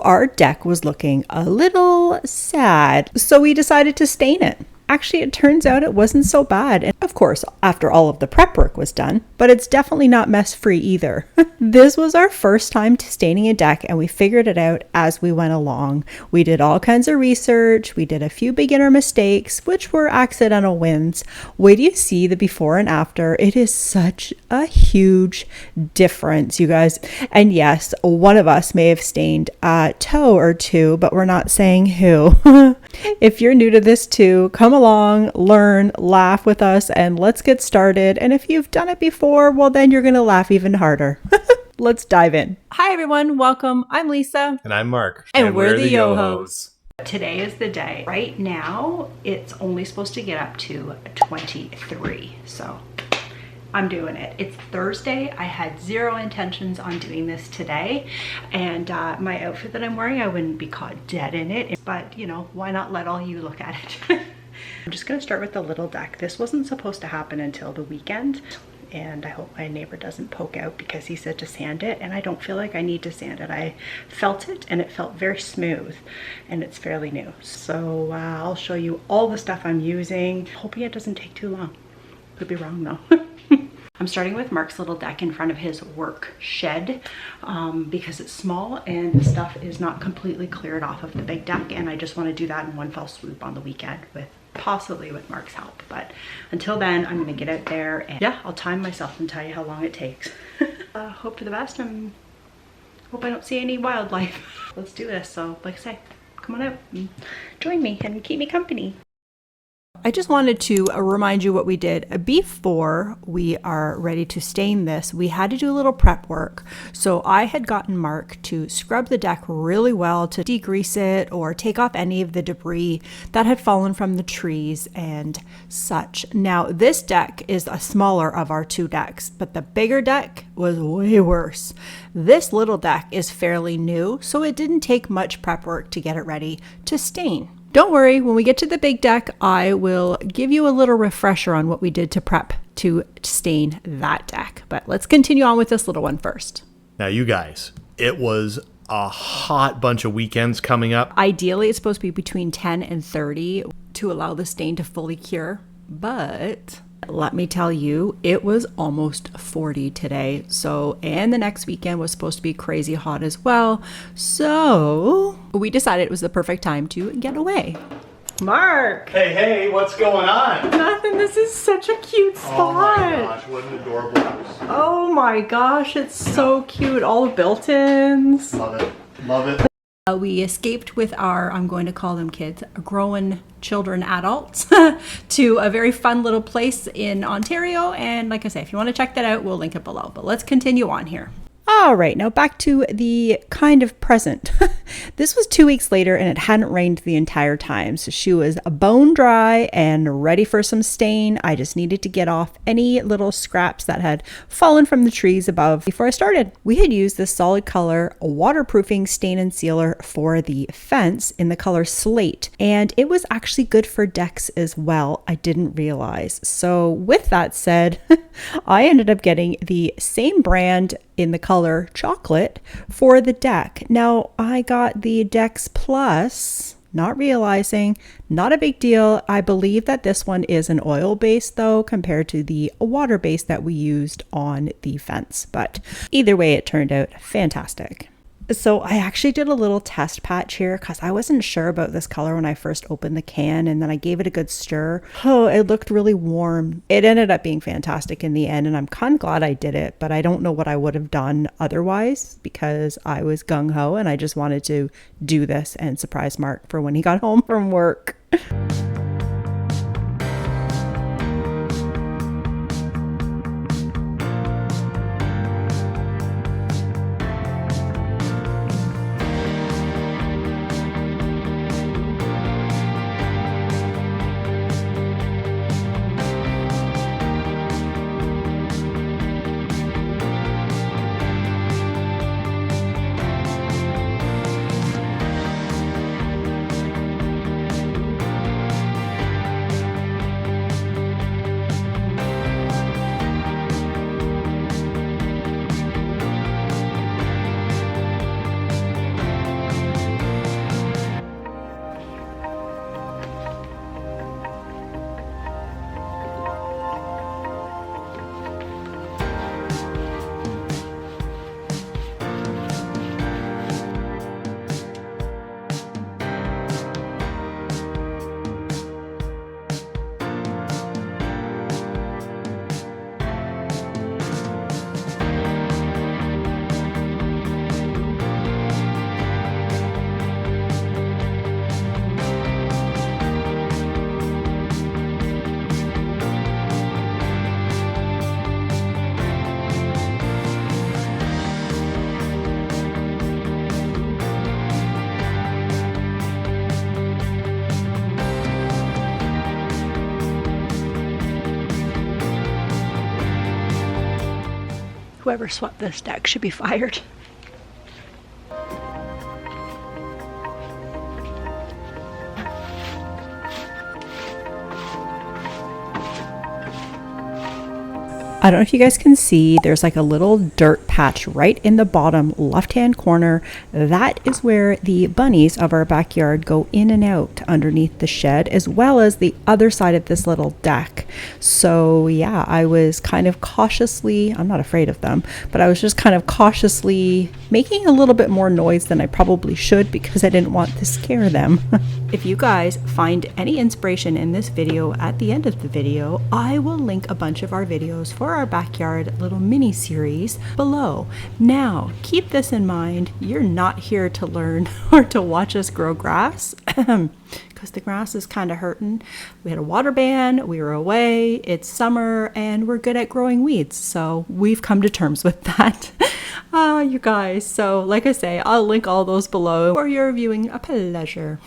Our deck was looking a little sad, so we decided to stain it. Actually, it turns out it wasn't so bad. And of course, after all of the prep work was done, but it's definitely not mess-free either. This was our first time staining a deck, and we figured it out as we went along. We did all kinds of research. We did a few beginner mistakes, which were accidental wins. Wait till you see the before and after. It is such a huge difference, you guys. And yes, one of us may have stained a toe or two, but we're not saying who. If you're new to this too, come along, learn, laugh with us, and let's get started. And if you've done it before, well, then you're going to laugh even harder. Let's dive in. Hi, everyone. Welcome. I'm Lisa. And I'm Mark. And we're the Yo-Hos. Today is the day. Right now, it's only supposed to get up to 23. So I'm doing it. It's Thursday. I had zero intentions on doing this today. And my outfit that I'm wearing, I wouldn't be caught dead in it. But, you know, why not let all you look at it? I'm just going to start with the little deck. This wasn't supposed to happen until the weekend. And I hope my neighbor doesn't poke out because he said to sand it. And I don't feel like I need to sand it. I felt it and it felt very smooth. And it's fairly new. So I'll show you all the stuff I'm using. Hoping it doesn't take too long. Could be wrong though. I'm starting with Mark's little deck in front of his work shed because it's small and the stuff is not completely cleared off of the big deck, and I just want to do that in one fell swoop on the weekend with possibly with Mark's help. But until then, I'm going to get out there and yeah, I'll time myself and tell you how long it takes. Hope for the best and hope I don't see any wildlife. Let's do this. So like I say, come on out and join me and keep me company. I just wanted to remind you what we did before we are ready to stain this. We had to do a little prep work. So I had gotten Mark to scrub the deck really well to degrease it or take off any of the debris that had fallen from the trees and such. Now this deck is a smaller of our two decks, but the bigger deck was way worse. This little deck is fairly new, so it didn't take much prep work to get it ready to stain. Don't worry, when we get to the big deck, I will give you a little refresher on what we did to prep to stain that deck. But let's continue on with this little one first. Now, you guys, it was a hot bunch of weekends coming up. Ideally, it's supposed to be between 10 and 30 to allow the stain to fully cure. But let me tell you, it was almost 40 today. So, and the next weekend was supposed to be crazy hot as well. So we decided it was the perfect time to get away. Mark! Hey, what's going on? Nothing. This is such a cute spot. Oh my gosh, what an adorable house. Oh my gosh, it's so cute. All the built-ins. Love it. Love it. We escaped with our, I'm going to call them kids, grown children, adults, to a very fun little place in Ontario. And like I say, if you want to check that out, we'll link it below. But let's continue on here. All right, now back to the kind of present. This was 2 weeks later and it hadn't rained the entire time. So she was bone dry and ready for some stain. I just needed to get off any little scraps that had fallen from the trees above before I started. We had used this solid color waterproofing stain and sealer for the fence in the color slate. And it was actually good for decks as well. I didn't realize. So with that said, I ended up getting the same brand in the color chocolate for the deck. Now I got the Dex Plus, not realizing, not a big deal. I believe that this one is an oil base though, compared to the water base that we used on the fence. But either way, it turned out fantastic. So I actually did a little test patch here because I wasn't sure about this color when I first opened the can, and then I gave it a good stir. Oh, it looked really warm. It ended up being fantastic in the end, and I'm kind of glad I did it, but I don't know what I would have done otherwise because I was gung-ho and I just wanted to do this and surprise Mark for when he got home from work. whoever swept this deck should be fired. I don't know if you guys can see, there's like a little dirt patch right in the bottom left-hand corner. That is where the bunnies of our backyard go in and out underneath the shed, as well as the other side of this little deck. So yeah, I was kind of cautiously, I'm not afraid of them, but I was just kind of cautiously making a little bit more noise than I probably should because I didn't want to scare them. If you guys find any inspiration in this video, at the end of the video, I will link a bunch of our videos for our backyard little mini series below. Now, keep this in mind. You're not here to learn or to watch us grow grass because the grass is kind of hurting. We had a water ban, we were away, it's summer, and we're good at growing weeds. So we've come to terms with that. You guys. So like I say, I'll link all those below for your viewing pleasure.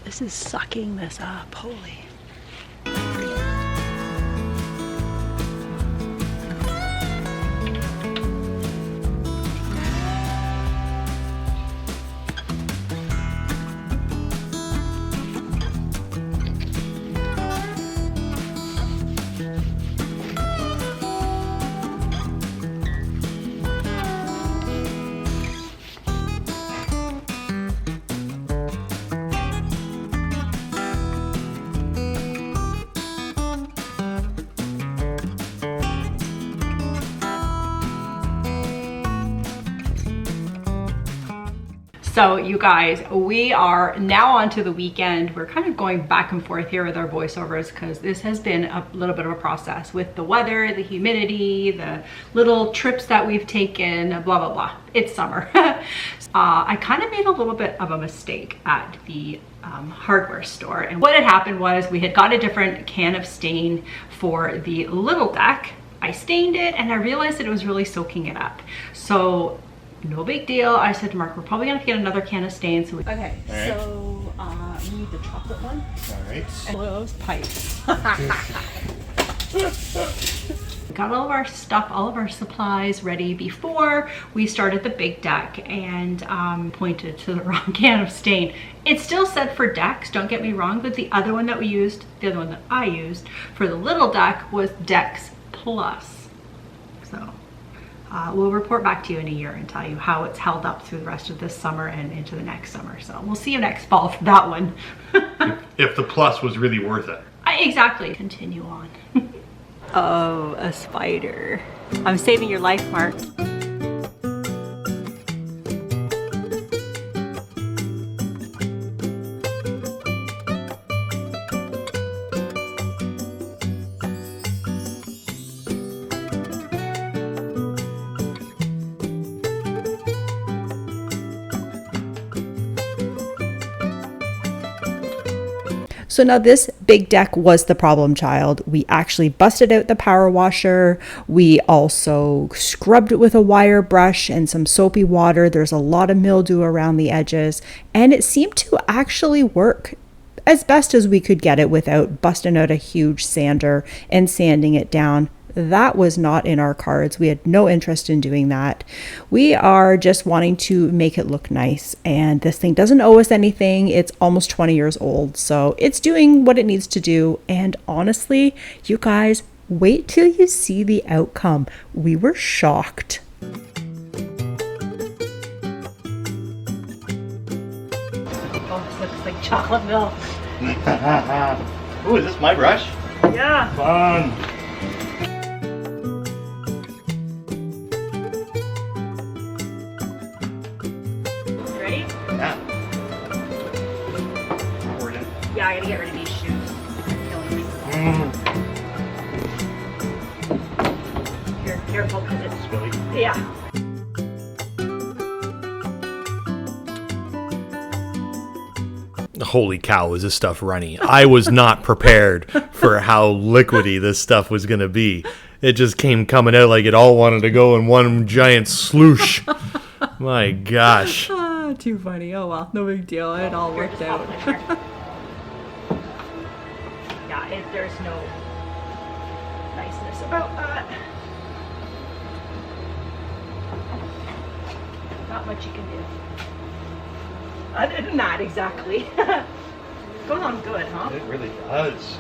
This is sucking this up, holy. So you guys, we are now on to the weekend. We're kind of going back and forth here with our voiceovers because this has been a little bit of a process with the weather, the humidity, the little trips that we've taken, blah, blah, blah. It's summer. I kind of made a little bit of a mistake at the hardware store. And what had happened was we had got a different can of stain for the little deck. I stained it and I realized that it was really soaking it up. So no big deal. I said to Mark, we're probably gonna have to get another can of stain. So okay, right. So we need the chocolate one. All right. And those pipes. Got all of our stuff, all of our supplies ready before we started the big deck, and pointed to the wrong can of stain. It still said for decks, don't get me wrong, but the other one that we used, the other one that I used for the little deck was Decks Plus. So we'll report back to you in a year and tell you how it's held up through the rest of this summer and into the next summer. So we'll see you next fall for that one. If the plus was really worth it. Exactly. Continue on. Oh, a spider. I'm saving your life, Mark. So now this big deck was the problem child. We actually busted out the power washer. We also scrubbed it with a wire brush and some soapy water. There's a lot of mildew around the edges, and it seemed to actually work as best as we could get it without busting out a huge sander and sanding it down. That was not in our cards. We had no interest in doing that. We are just wanting to make it look nice. And this thing doesn't owe us anything. It's almost 20 years old. So it's doing what it needs to do. And honestly, you guys, wait till you see the outcome. We were shocked. Oh, this looks like chocolate milk. Ooh, is this my brush? Yeah. Fun. Ready? Yeah. Yeah, I gotta get rid of these shoes. Killing me. Here, careful, because it's Billy. yeah. Holy cow, is this stuff runny? I was not prepared for how liquidy this stuff was going to be. It just came coming out like it all wanted to go in one giant sloosh. My gosh. Ah, too funny. Oh well, no big deal. It all worked out. Yeah, there's no niceness about that. Not much you can do. Other than that, exactly. Goes on good, huh? It really does.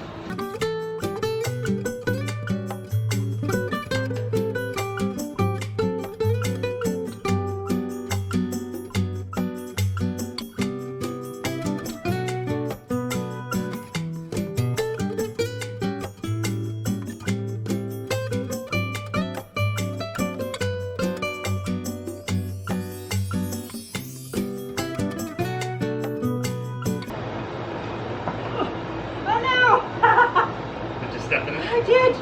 I did.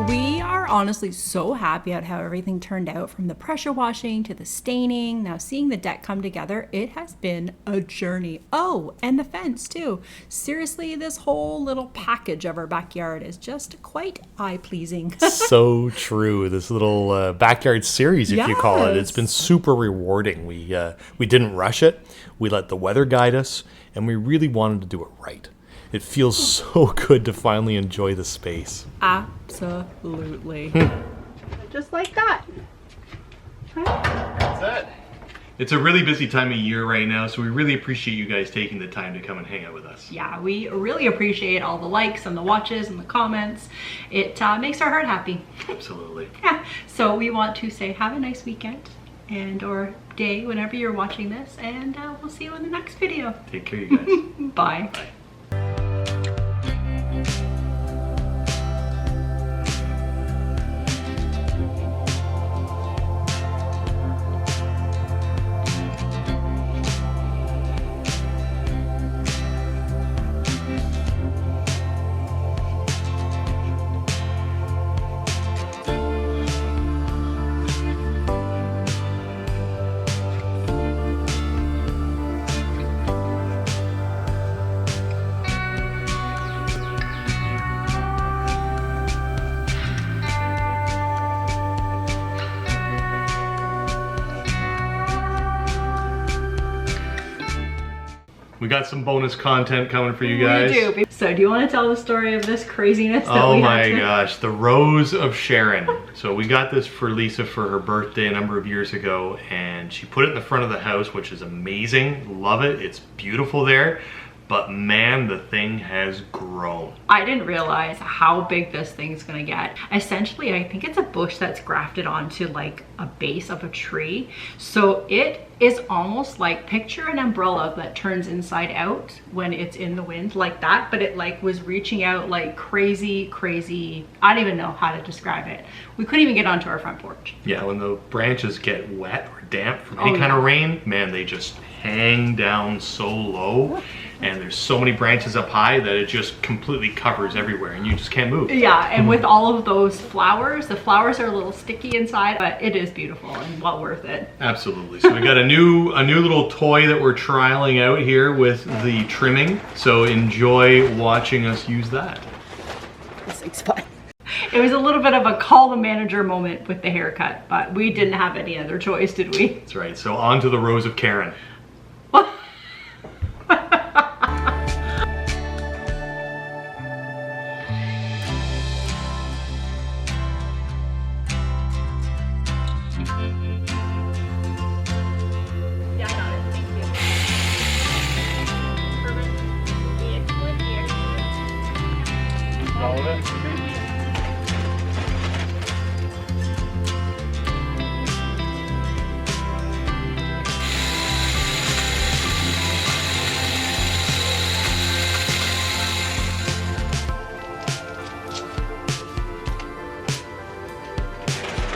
We are honestly so happy at how everything turned out, from the pressure washing to the staining. Now seeing the deck come together, it has been a journey. Oh, and the fence too. Seriously, this whole little package of our backyard is just quite eye-pleasing. So true. This little backyard series, if you call it, it's Yes. been super rewarding. We didn't rush it. We let the weather guide us, and we really wanted to do it right. It feels so good to finally enjoy the space. Absolutely. Just like that. That's it. It's a really busy time of year right now, so we really appreciate you guys taking the time to come and hang out with us. Yeah, we really appreciate all the likes and the watches and the comments. It makes our heart happy. Absolutely. Yeah. So we want to say have a nice weekend and or day whenever you're watching this, and we'll see you in the next video. Take care, you guys. Bye. Bye. We got some bonus content coming for you guys. We do. So do you want to tell the story of this craziness that Oh we my had to... gosh, the Rose of Sharon. So we got this for Lisa for her birthday a number of years ago, and she put it in the front of the house, which is amazing. Love it. It's beautiful there. But man, the thing has grown. I didn't realize how big this thing's gonna get. Essentially, I think it's a bush that's grafted onto like a base of a tree. So it is almost like, picture an umbrella that turns inside out when it's in the wind like that, but it like was reaching out like crazy. I don't even know how to describe it. We couldn't even get onto our front porch. Yeah, when the branches get wet or damp from any kind of rain, man, they just hang down so low. And there's so many branches up high that it just completely covers everywhere and you just can't move. Yeah, and with all of those flowers, the flowers are a little sticky inside, but it is beautiful and well worth it. Absolutely. So we got a new little toy that we're trialing out here with the trimming. So enjoy watching us use that. This thing's fun. It was a little bit of a call the manager moment with the haircut, but we didn't have any other choice, did we? That's right. So on to the Rose of Karen.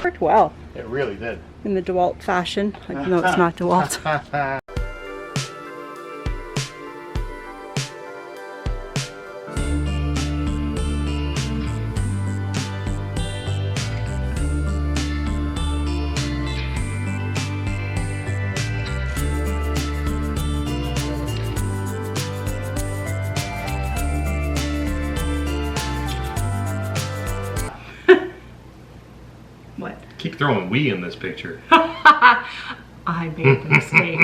Worked well. It really did. In the DeWalt fashion. Like, no, it's not DeWalt. What? Keep throwing we in this picture. I made the mistake.